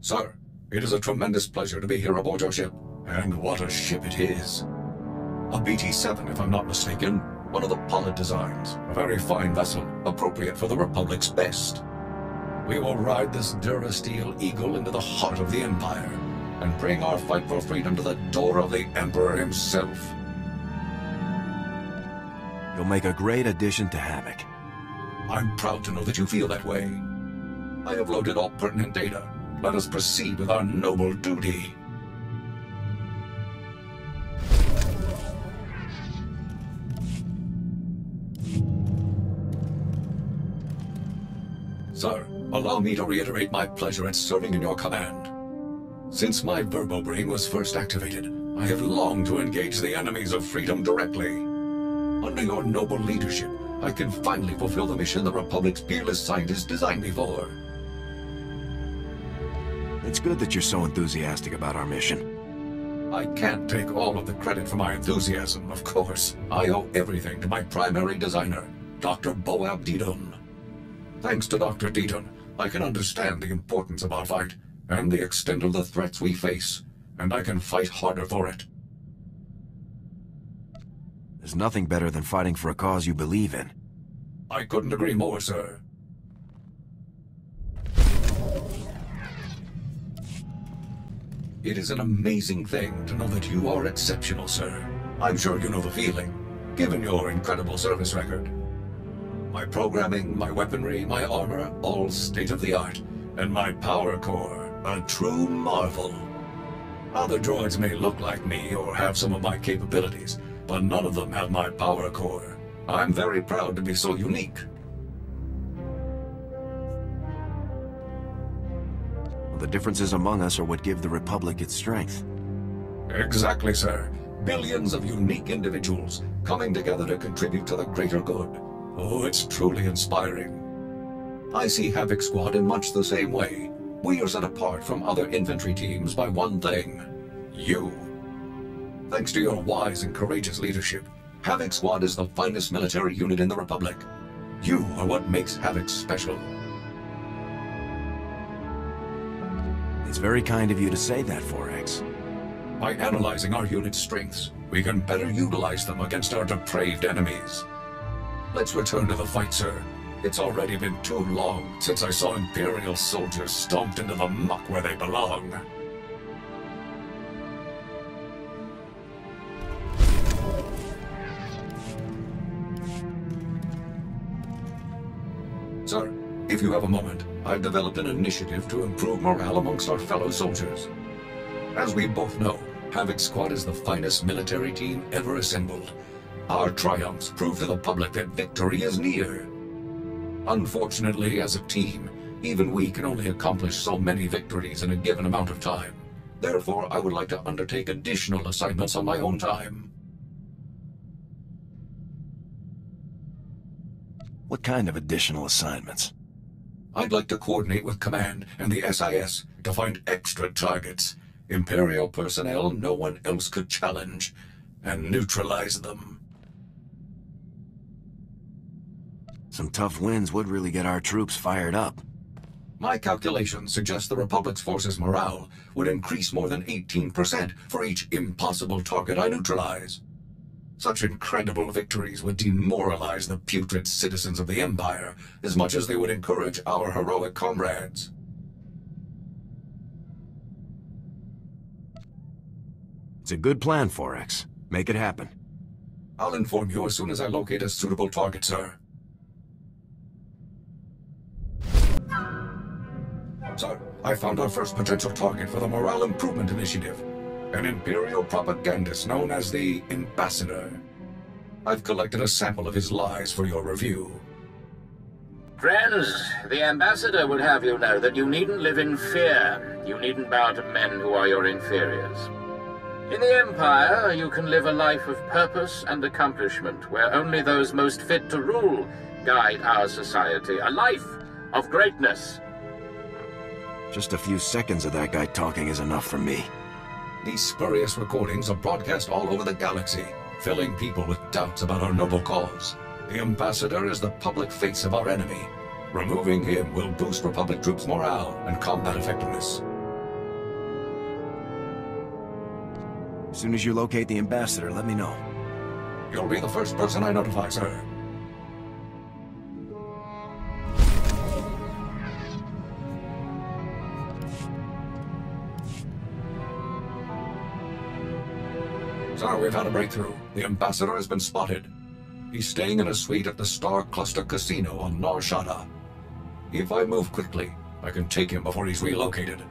Sir, it is a tremendous pleasure to be here aboard your ship. And what a ship it is. A BT-7, if I'm not mistaken. One of the Pollard designs. A very fine vessel, appropriate for the Republic's best. We will ride this Durasteel Eagle into the heart of the Empire, and bring our fight for freedom to the door of the Emperor himself. You'll make a great addition to Havoc. I'm proud to know that you feel that way. I have loaded all pertinent data. Let us proceed with our noble duty. Sir, allow me to reiterate my pleasure at serving in your command. Since my verbobrain was first activated, I have longed to engage the enemies of freedom directly. Under your noble leadership, I can finally fulfill the mission the Republic's peerless scientists designed me for. It's good that you're so enthusiastic about our mission. I can't take all of the credit for my enthusiasm, of course. I owe everything to my primary designer, Dr. Boab Deedon. Thanks to Dr. Deedon, I can understand the importance of our fight, and the extent of the threats we face, and I can fight harder for it. There's nothing better than fighting for a cause you believe in. I couldn't agree more, sir. It is an amazing thing to know that you are exceptional, sir. I'm sure you know the feeling, given your incredible service record. My programming, my weaponry, my armor, all state-of-the-art, and my power core, a true marvel. Other droids may look like me or have some of my capabilities, but none of them have my power core. I'm very proud to be so unique. Well, the differences among us are what give the Republic its strength. Exactly, sir. Billions of unique individuals coming together to contribute to the greater good. Oh, it's truly inspiring. I see Havoc Squad in much the same way. We are set apart from other infantry teams by one thing. You. Thanks to your wise and courageous leadership, Havoc Squad is the finest military unit in the Republic. You are what makes Havoc special. It's very kind of you to say that, Forex. By analyzing our unit's strengths, we can better utilize them against our depraved enemies. Let's return to the fight, sir. It's already been too long since I saw Imperial soldiers stomped into the muck where they belong. Sir, if you have a moment, I've developed an initiative to improve morale amongst our fellow soldiers. As we both know, Havoc Squad is the finest military team ever assembled. Our triumphs prove to the public that victory is near. Unfortunately, as a team, even we can only accomplish so many victories in a given amount of time. Therefore, I would like to undertake additional assignments on my own time. What kind of additional assignments? I'd like to coordinate with Command and the SIS to find extra targets, Imperial personnel no one else could challenge, and neutralize them. Some tough wins would really get our troops fired up. My calculations suggest the Republic's forces' morale would increase more than 18% for each impossible target I neutralize. Such incredible victories would demoralize the putrid citizens of the Empire as much as they would encourage our heroic comrades. It's a good plan, Forex. Make it happen. I'll inform you as soon as I locate a suitable target, sir. Sir, I found our first potential target for the Morale Improvement Initiative. An Imperial propagandist known as the Ambassador. I've collected a sample of his lies for your review. Friends, the Ambassador would have you know that you needn't live in fear. You needn't bow to men who are your inferiors. In the Empire, you can live a life of purpose and accomplishment, where only those most fit to rule guide our society. A life of greatness. Just a few seconds of that guy talking is enough for me. These spurious recordings are broadcast all over the galaxy, filling people with doubts about our noble cause. The Ambassador is the public face of our enemy. Removing him will boost Republic troops' morale and combat effectiveness. As soon as you locate the ambassador, let me know. You'll be the first person I notify, sir. Sir, we've had a breakthrough. The ambassador has been spotted. He's staying in a suite at the Star Cluster Casino on Nar Shaddaa. If I move quickly, I can take him before he's relocated.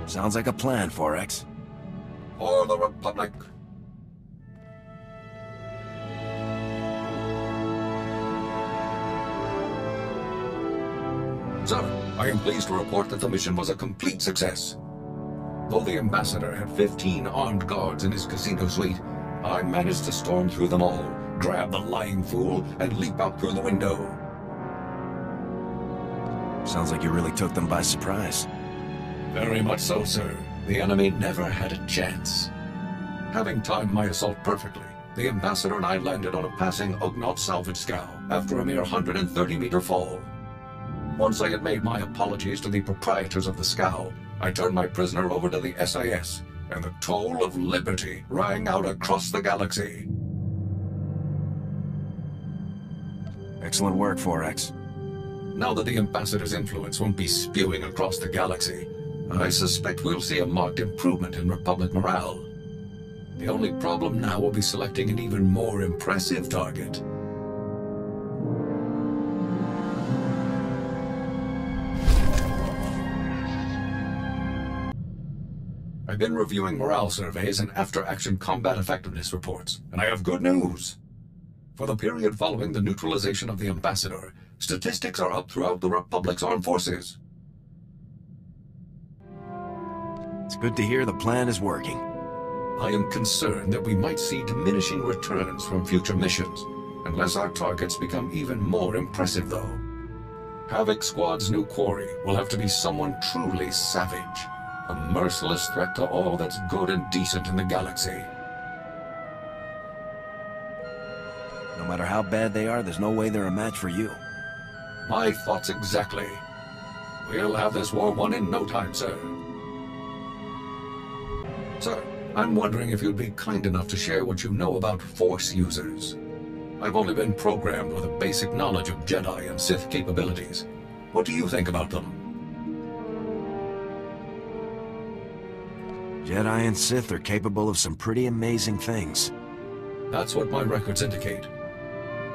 Sounds like a plan, Forex. For the Republic! Sir, I am pleased to report that the mission was a complete success. Though the ambassador had 15 armed guards in his casino suite, I managed to storm through them all, grab the lying fool, and leap out through the window. Sounds like you really took them by surprise. Very much so, sir. The enemy never had a chance. Having timed my assault perfectly, the ambassador and I landed on a passing Ugnaught salvage scow after a mere 130-meter fall. Once I had made my apologies to the proprietors of the scow, I turned my prisoner over to the SIS, and the toll of liberty rang out across the galaxy. Excellent work, Forex. Now that the ambassador's influence won't be spewing across the galaxy, I suspect we'll see a marked improvement in Republic morale. The only problem now will be selecting an even more impressive target. I've been reviewing morale surveys and after-action combat effectiveness reports, and I have good news. For the period following the neutralization of the ambassador, statistics are up throughout the Republic's armed forces. It's good to hear the plan is working. I am concerned that we might see diminishing returns from future missions, unless our targets become even more impressive, though. Havoc Squad's new quarry will have to be someone truly savage, a merciless threat to all that's good and decent in the galaxy. No matter how bad they are, there's no way they're a match for you. My thoughts exactly. We'll have this war won in no time, sir. Sir, I'm wondering if you'd be kind enough to share what you know about Force users. I've only been programmed with a basic knowledge of Jedi and Sith capabilities. What do you think about them? Jedi and Sith are capable of some pretty amazing things. That's what my records indicate.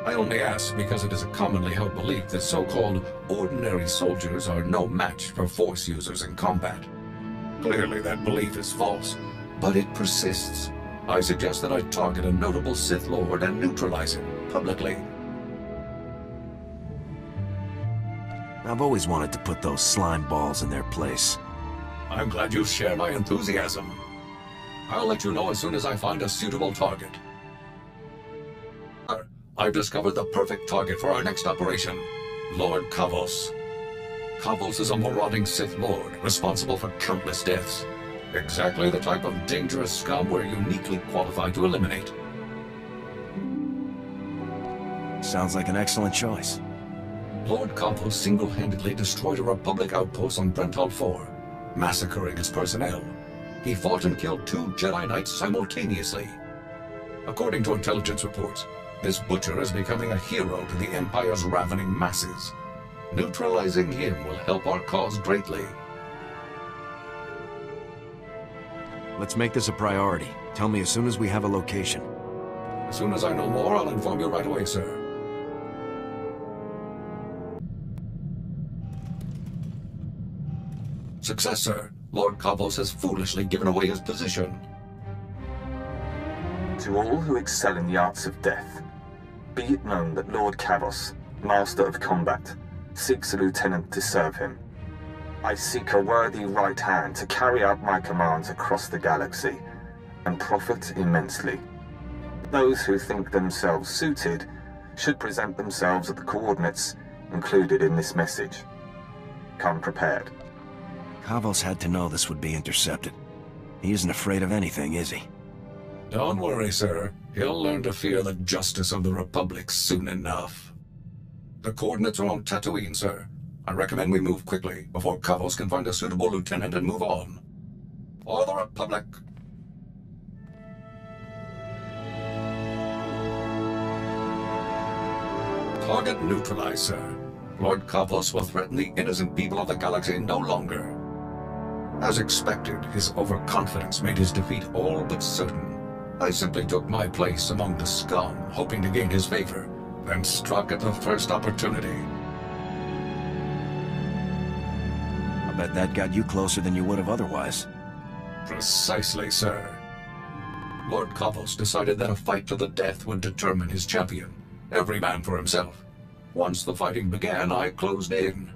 I only ask because it is a commonly held belief that so-called ordinary soldiers are no match for Force users in combat. Clearly that belief is false, but it persists. I suggest that I target a notable Sith Lord and neutralize him publicly. I've always wanted to put those slime balls in their place. I'm glad you share my enthusiasm. I'll let you know as soon as I find a suitable target. I've discovered the perfect target for our next operation, Lord Kavos. Kavos is a marauding Sith Lord, responsible for countless deaths. Exactly the type of dangerous scum we're uniquely qualified to eliminate. Sounds like an excellent choice. Lord Kavos single-handedly destroyed a Republic outpost on Brental 4, massacring its personnel. He fought and killed 2 Jedi Knights simultaneously. According to intelligence reports, this butcher is becoming a hero to the Empire's ravening masses. Neutralizing him will help our cause greatly. Let's make this a priority. Tell me as soon as we have a location. As soon as I know more, I'll inform you right away, sir. Success, sir. Lord Kavos has foolishly given away his position. To all who excel in the arts of death, be it known that Lord Kavos, Master of Combat, seeks a lieutenant to serve him. I seek a worthy right hand to carry out my commands across the galaxy, and profit immensely. Those who think themselves suited should present themselves at the coordinates included in this message. Come prepared. Kavos had to know this would be intercepted. He isn't afraid of anything, is he? Don't worry, sir. He'll learn to fear the justice of the Republic soon enough. The coordinates are on Tatooine, sir. I recommend we move quickly, before Kavos can find a suitable lieutenant and move on. For the Republic! Target neutralized, sir. Lord Kavos will threaten the innocent people of the galaxy no longer. As expected, his overconfidence made his defeat all but certain. I simply took my place among the scum, hoping to gain his favor, then struck at the first opportunity. I bet that got you closer than you would have otherwise. Precisely, sir. Lord Kavos decided that a fight to the death would determine his champion. Every man for himself. Once the fighting began, I closed in.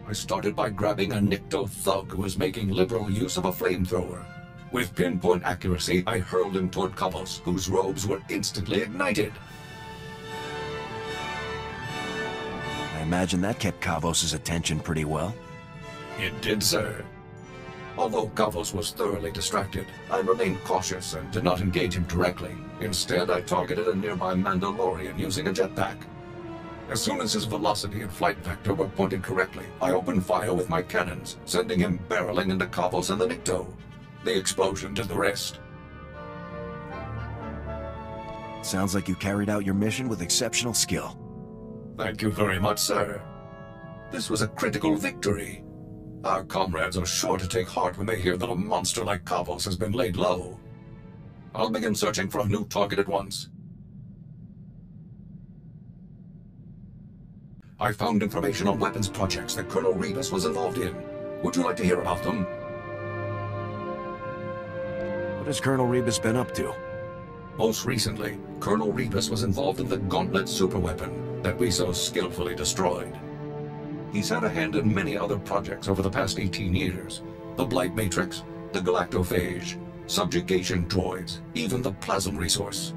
I started by grabbing a Nikto thug who was making liberal use of a flamethrower. With pinpoint accuracy, I hurled him toward Kavos, whose robes were instantly ignited. I imagine that kept Kavos' attention pretty well. It did, sir. Although Kavos was thoroughly distracted, I remained cautious and did not engage him directly. Instead, I targeted a nearby Mandalorian using a jetpack. As soon as his velocity and flight vector were pointed correctly, I opened fire with my cannons, sending him barreling into Kavos and the Nikto. The explosion did the rest. Sounds like you carried out your mission with exceptional skill. Thank you very much, sir. This was a critical victory. Our comrades are sure to take heart when they hear that a monster like Kavos has been laid low. I'll begin searching for a new target at once. I found information on weapons projects that Colonel Rebus was involved in. Would you like to hear about them? What has Colonel Rebus been up to? Most recently, Colonel Rebus was involved in the Gauntlet superweapon that we so skillfully destroyed. He's had a hand in many other projects over the past 18 years. The Blight Matrix, the Galactophage, subjugation droids, even the plasm resource.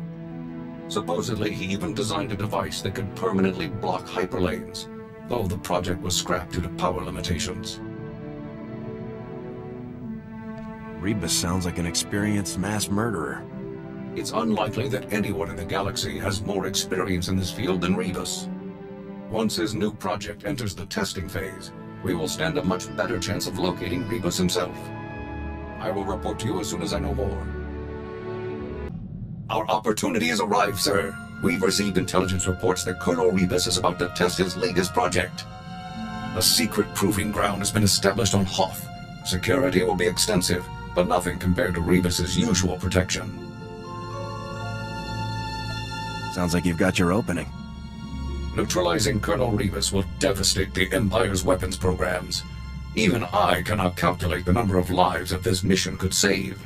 Supposedly, he even designed a device that could permanently block hyperlanes, though the project was scrapped due to power limitations. Rebus sounds like an experienced mass murderer. It's unlikely that anyone in the galaxy has more experience in this field than Rebus. Once his new project enters the testing phase, we will stand a much better chance of locating Rebus himself. I will report to you as soon as I know more. Our opportunity has arrived, sir. We've received intelligence reports that Colonel Rebus is about to test his latest project. A secret proving ground has been established on Hoth. Security will be extensive, but nothing compared to Rebus's usual protection. Sounds like you've got your opening. Neutralizing Colonel Rebus will devastate the Empire's weapons programs. Even I cannot calculate the number of lives that this mission could save.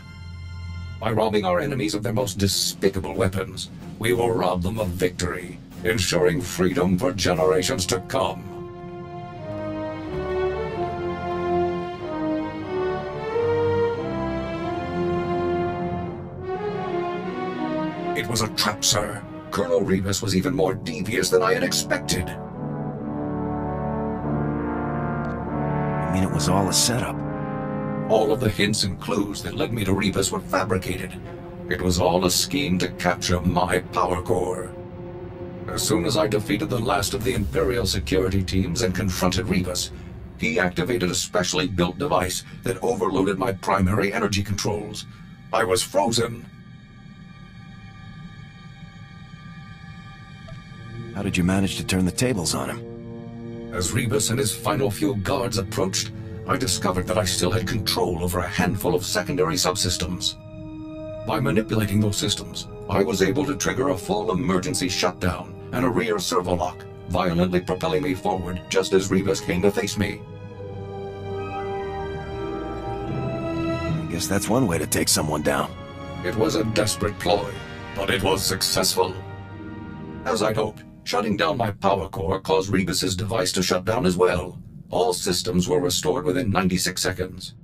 By robbing our enemies of their most despicable weapons, we will rob them of victory, ensuring freedom for generations to come. It was a trap, sir. Colonel Rebus was even more devious than I had expected. I mean, it was all a setup. All of the hints and clues that led me to Rebus were fabricated. It was all a scheme to capture my power core. As soon as I defeated the last of the Imperial security teams and confronted Rebus, he activated a specially built device that overloaded my primary energy controls. I was frozen. How did you manage to turn the tables on him? As Rebus and his final few guards approached, I discovered that I still had control over a handful of secondary subsystems. By manipulating those systems, I was able to trigger a full emergency shutdown and a rear servo lock, violently propelling me forward just as Rebus came to face me. I guess that's one way to take someone down. It was a desperate ploy, but it was successful. As I'd hoped, shutting down my power core caused Rebus's device to shut down as well. All systems were restored within 96 seconds.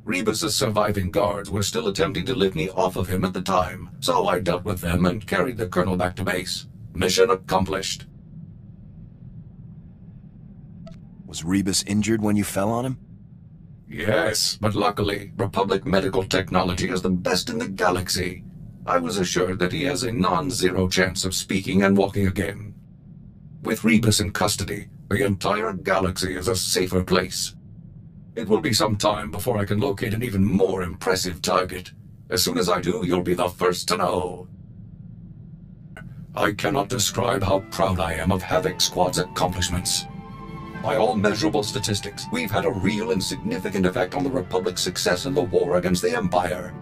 Rebus's surviving guards were still attempting to lift me off of him at the time, so I dealt with them and carried the colonel back to base. Mission accomplished. Was Rebus injured when you fell on him? Yes, but luckily, Republic medical technology is the best in the galaxy. I was assured that he has a non-zero chance of speaking and walking again. With Rebus in custody, the entire galaxy is a safer place. It will be some time before I can locate an even more impressive target. As soon as I do, you'll be the first to know. I cannot describe how proud I am of Havoc Squad's accomplishments. By all measurable statistics, we've had a real and significant effect on the Republic's success in the war against the Empire.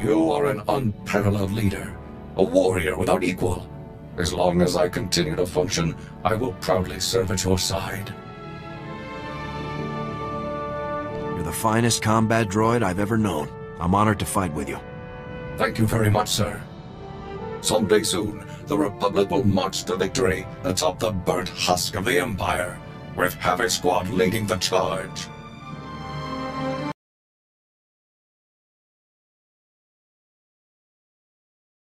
You are an unparalleled leader, a warrior without equal. As long as I continue to function, I will proudly serve at your side. You're the finest combat droid I've ever known. I'm honored to fight with you. Thank you very much, sir. Someday soon, the Republic will march to victory atop the burnt husk of the Empire, with Havoc Squad leading the charge.